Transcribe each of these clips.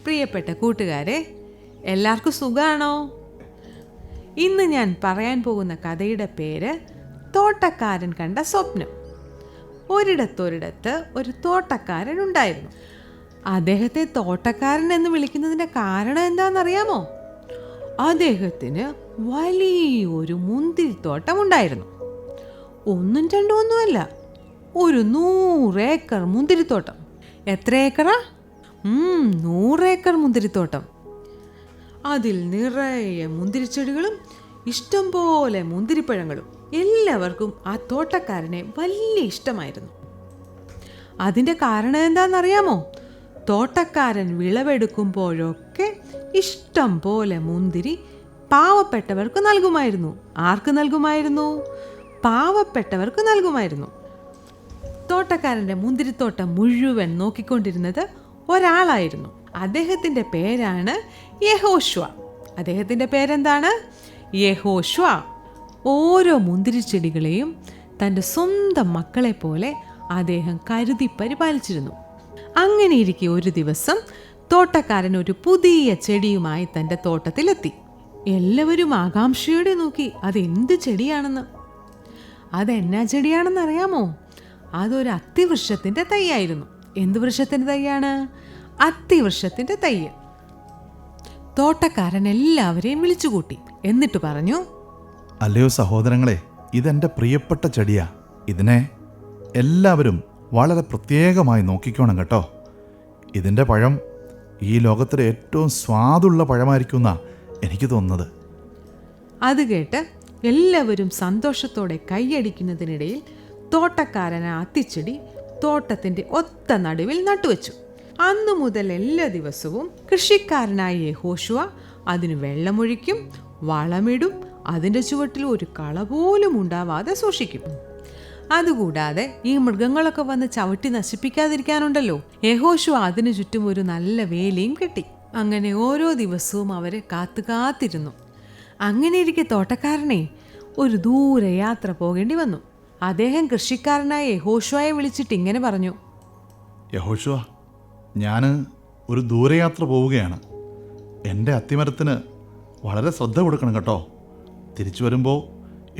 പ്രിയപ്പെട്ട കൂട്ടുകാരെ, എല്ലാവർക്കും സുഖാണോ? ഇന്ന് ഞാൻ പറയാൻ പോകുന്ന കഥയുടെ പേര് തോട്ടക്കാരൻ കണ്ട സ്വപ്നം. ഒരിടത്തൊരിടത്ത് ഒരു തോട്ടക്കാരൻ ഉണ്ടായിരുന്നു. അദ്ദേഹത്തെ തോട്ടക്കാരൻ എന്ന് വിളിക്കുന്നതിൻ്റെ കാരണം എന്താണെന്നറിയാമോ? അദ്ദേഹത്തിന് വലിയൊരു മുന്തിരിത്തോട്ടം ഉണ്ടായിരുന്നു. ഒന്നും രണ്ടും ഒന്നുമല്ല, ഒരു 100 ഏക്കർ മുന്തിരിത്തോട്ടം. എത്ര ഏക്കറാ? 100 ഏക്കർ മുന്തിരിത്തോട്ടം. അതിൽ നിറയെ മുന്തിരിച്ചെടികളും ഇഷ്ടംപോലെ മുന്തിരിപ്പഴങ്ങളും. എല്ലാവർക്കും ആ തോട്ടക്കാരനെ വലിയ ഇഷ്ടമായിരുന്നു. അതിൻ്റെ കാരണം എന്താണെന്നറിയാമോ? തോട്ടക്കാരൻ വിളവെടുക്കുമ്പോഴൊക്കെ ഇഷ്ടം പോലെ മുന്തിരി പാവപ്പെട്ടവർക്ക് നൽകുമായിരുന്നു. ആർക്ക് നൽകുമായിരുന്നു? പാവപ്പെട്ടവർക്ക് നൽകുമായിരുന്നു. തോട്ടക്കാരൻ്റെ മുന്തിരിത്തോട്ടം മുഴുവൻ നോക്കിക്കൊണ്ടിരുന്നത് ഒരാളായിരുന്നു. അദ്ദേഹത്തിൻ്റെ പേരാണ് യഹോശുവ. അദ്ദേഹത്തിൻ്റെ പേരെന്താണ്? യഹോശുവ. ഓരോ മുന്തിരിച്ചെടികളെയും തൻ്റെ സ്വന്തം മക്കളെ പോലെ അദ്ദേഹം കരുതി പരിപാലിച്ചിരുന്നു. അങ്ങനെയിരിക്കെ ഒരു ദിവസം തോട്ടക്കാരൻ ഒരു പുതിയ ചെടിയുമായി തൻ്റെ തോട്ടത്തിലെത്തി. എല്ലാവരും ആകാംക്ഷയോടെ നോക്കി അതെന്ത് ചെടിയാണെന്ന്. അതെന്നാ ചെടിയാണെന്ന് അറിയാമോ? അതൊരു അത്തിവൃക്ഷത്തിൻ്റെ തൈയായിരുന്നു. എന്ത് വൃക്ഷത്തിൻ്റെ തൈയാണ്? അത്തിവൃക്ഷത്തിൻ്റെ തൈ. തോട്ടക്കാരൻ എല്ലാവരെയും വിളിച്ചുകൂട്ടി. എന്നിട്ട് പറഞ്ഞു, അല്ലയോ സഹോദരങ്ങളെ, ഇതെൻ്റെ പ്രിയപ്പെട്ട ചെടിയാ. ഇതിനെ എല്ലാവരും വളരെ പ്രത്യേകമായി നോക്കിക്കോണം കേട്ടോ. ഇതിൻ്റെ പഴം ഈ ലോകത്തിലെ ഏറ്റവും സ്വാദുള്ള പഴമായിരിക്കുമെന്നാ എനിക്ക് തോന്നുന്നത്. അത് കേട്ട് എല്ലാവരും സന്തോഷത്തോടെ കൈയടിക്കുന്നതിനിടയിൽ തോട്ടക്കാരൻ ആ അത്തിച്ചെടി തോട്ടത്തിൻ്റെ ഒത്ത നടുവിൽ നട്ടുവെച്ചു. അന്നു മുതൽ എല്ലാ ദിവസവും കൃഷിക്കാരനായ യഹോശുവ അതിന് വെള്ളമൊഴിക്കും, വളമിടും, അതിൻ്റെ ചുവട്ടിൽ ഒരു കള പോലും ഉണ്ടാവാതെ സൂക്ഷിക്കും. അതുകൂടാതെ ഈ മൃഗങ്ങളൊക്കെ വന്ന് ചവിട്ടി നശിപ്പിക്കാതിരിക്കാനുണ്ടല്ലോ, യഹോശുവ അതിനു ചുറ്റും ഒരു നല്ല വേലിയും കെട്ടി. അങ്ങനെ ഓരോ ദിവസവും അവരെ കാത്തിരുന്നു. അങ്ങനെയിരിക്കെ തോട്ടക്കാരനെ ഒരു ദൂരയാത്ര പോകേണ്ടി വന്നു. അദ്ദേഹം കൃഷിക്കാരനായ യഹോശുവയെ വിളിച്ചിട്ട് ഇങ്ങനെ പറഞ്ഞു, യഹോശുവ, ഞാൻ ഒരു ദൂരയാത്ര പോവുകയാണ്. എൻ്റെ അത്തിമരത്തിന് വളരെ ശ്രദ്ധ കൊടുക്കണം കേട്ടോ. തിരിച്ചു വരുമ്പോൾ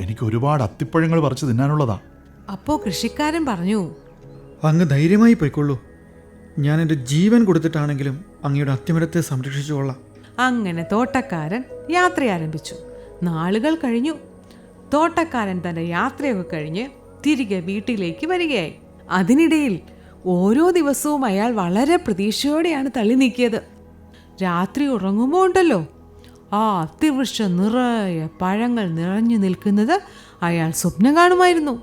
എനിക്ക് ഒരുപാട് അത്തിപ്പഴങ്ങൾ പറിച്ച് തിന്നാനുള്ളതാ. അപ്പോൾ കൃഷിക്കാരൻ പറഞ്ഞു, അങ്ങ് ധൈര്യമായി പോയിക്കൊള്ളൂ. ഞാൻ എൻ്റെ ജീവൻ കൊടുത്തിട്ടാണെങ്കിലും അങ്ങയുടെ അത്തിമരത്തെ സംരക്ഷിച്ചു കൊള്ളാം. അങ്ങനെ തോട്ടക്കാരൻ യാത്ര ആരംഭിച്ചു. നാളുകൾ കഴിഞ്ഞു. തോട്ടക്കാരൻ തൻ്റെ യാത്രയൊക്കെ കഴിഞ്ഞ് തിരികെ വീട്ടിലേക്ക് വരികയായി. അതിനിടയിൽ ഓരോ ദിവസവും അയാൾ വളരെ പ്രതീക്ഷയോടെയാണ് തള്ളി നീക്കിയത്. രാത്രി ഉറങ്ങുമ്പോൾ ഉണ്ടല്ലോ, ആ അത്തിവൃക്ഷം നിറയെ പഴങ്ങൾ നിറഞ്ഞു നിൽക്കുന്നത് അയാൾ സ്വപ്നം കാണുമായിരുന്നു.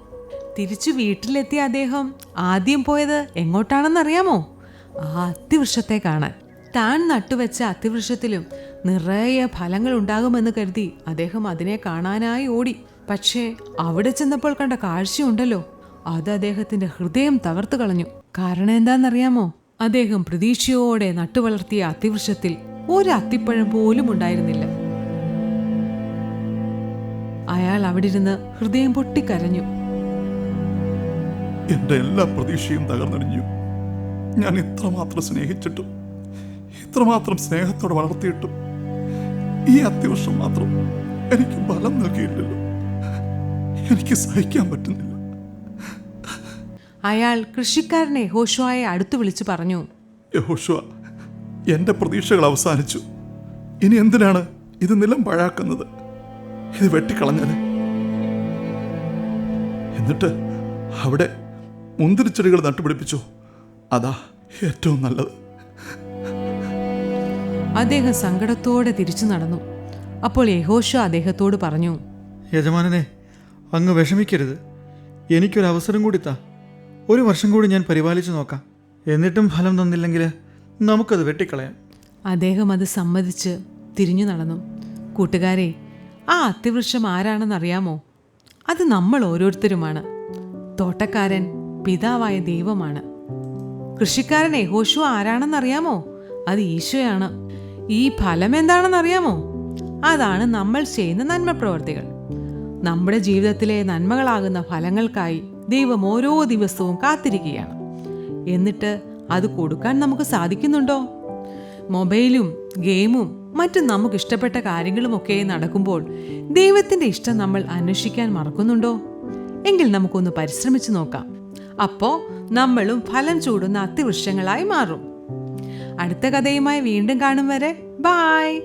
തിരിച്ചു വീട്ടിലെത്തിയ അദ്ദേഹം ആദ്യം പോയത് എങ്ങോട്ടാണെന്നറിയാമോ? ആ അത്തിവൃക്ഷത്തെ കാണാൻ. താൻ നട്ടുവെച്ച അത്തിവൃക്ഷത്തിലും നിറയെ ഫലങ്ങൾ ഉണ്ടാകുമെന്ന് കരുതി അദ്ദേഹം അതിനെ കാണാനായി ഓടി. പക്ഷേ അവിടെ ചെന്നപ്പോൾ കണ്ട കാഴ്ചയുണ്ടല്ലോ, അത് അദ്ദേഹത്തിൻ്റെ ഹൃദയം തകർത്തു കളഞ്ഞു. കാരണം എന്താണെന്നറിയാമോ? അദ്ദേഹം പ്രതീക്ഷയോടെ നട്ടുവളർത്തിയ അത്തിവൃക്ഷത്തിൽ ഒരു അത്തിപ്പഴം പോലും ഉണ്ടായിരുന്നില്ല. അയാൾ അവിടെ ഇരുന്ന് ഹൃദയം പൊട്ടിക്കരഞ്ഞു. എൻ്റെ എല്ലാ പ്രതീക്ഷയും തകർന്നടിഞ്ഞു. ഞാൻ ഇത്രമാത്രം സ്നേഹിച്ചിട്ടും ഇത്രമാത്രം സ്നേഹത്തോടെ വളർത്തിയിട്ടും ഈ അത്തിവൃക്ഷം മാത്രം എനിക്ക് ബലം നൽകിയില്ലല്ലോ. എനിക്ക് സഹിക്കാൻ പറ്റുന്നില്ല. അയാൾ കൃഷിക്കാരനെ യഹോശുവയെ അടുത്തു വിളിച്ചു പറഞ്ഞു, യഹോശുവ, എൻ്റെ പ്രതീക്ഷകൾ അവസാനിച്ചു. ഇനി എന്തിനാണ് ഇത് നിലം പാഴാക്കുന്നത്? ഇത് വെട്ടിക്കളഞ്ഞാല്. എന്നിട്ട് അവിടെ മുന്തിരിച്ചെടികൾ നട്ടുപിടിപ്പിച്ചു. അതാ ഏറ്റവും നല്ലത്. അദ്ദേഹം സങ്കടത്തോടെ തിരിച്ചു നടന്നു. അപ്പോൾ യഹോശുവ അദ്ദേഹത്തോട് പറഞ്ഞു, യജമാനനെ, അങ്ങ് വിഷമിക്കരുത്. എനിക്കൊരവസരം കൂടി താ. 1 വർഷം കൂടി ഞാൻ പരിപാലിച്ചു നോക്കാം. എന്നിട്ടും ഫലം തന്നില്ലെങ്കിൽ നമുക്കത് വെട്ടിക്കളയാം. അദ്ദേഹം അത് സമ്മതിച്ച് തിരിഞ്ഞു നടന്നു. കൂട്ടുകാരെ, ആ അത്തിവൃക്ഷം ആരാണെന്നറിയാമോ? അത് നമ്മൾ ഓരോരുത്തരുമാണ്. തോട്ടക്കാരൻ പിതാവായ ദൈവമാണ്. കൃഷിക്കാരൻ യഹോശുവ ആരാണെന്നറിയാമോ? അത് ഈശോയാണ്. ഈ ഫലം എന്താണെന്നറിയാമോ? അതാണ് നമ്മൾ ചെയ്യുന്ന നന്മ പ്രവർത്തികൾ. നമ്മുടെ ജീവിതത്തിലെ നന്മകളാകുന്ന ഫലങ്ങൾക്കായി ദൈവം ഓരോ ദിവസവും കാത്തിരിക്കുകയാണ്. എന്നിട്ട് അത് കൊടുക്കാൻ നമുക്ക് സാധിക്കുന്നുണ്ടോ? മൊബൈലും ഗെയിമും മറ്റും നമുക്ക് ഇഷ്ടപ്പെട്ട കാര്യങ്ങളുമൊക്കെ നടക്കുമ്പോൾ ദൈവത്തിന്റെ ഇഷ്ടം നമ്മൾ അന്വേഷിക്കാൻ മറക്കുന്നുണ്ടോ? എങ്കിൽ നമുക്കൊന്ന് പരിശ്രമിച്ചു നോക്കാം. അപ്പോൾ നമ്മളും ഫലം ചൂടുന്ന അത്തിവൃക്ഷങ്ങളായി മാറും. അടുത്ത കഥയുമായി വീണ്ടും കാണും വരെ ബൈ.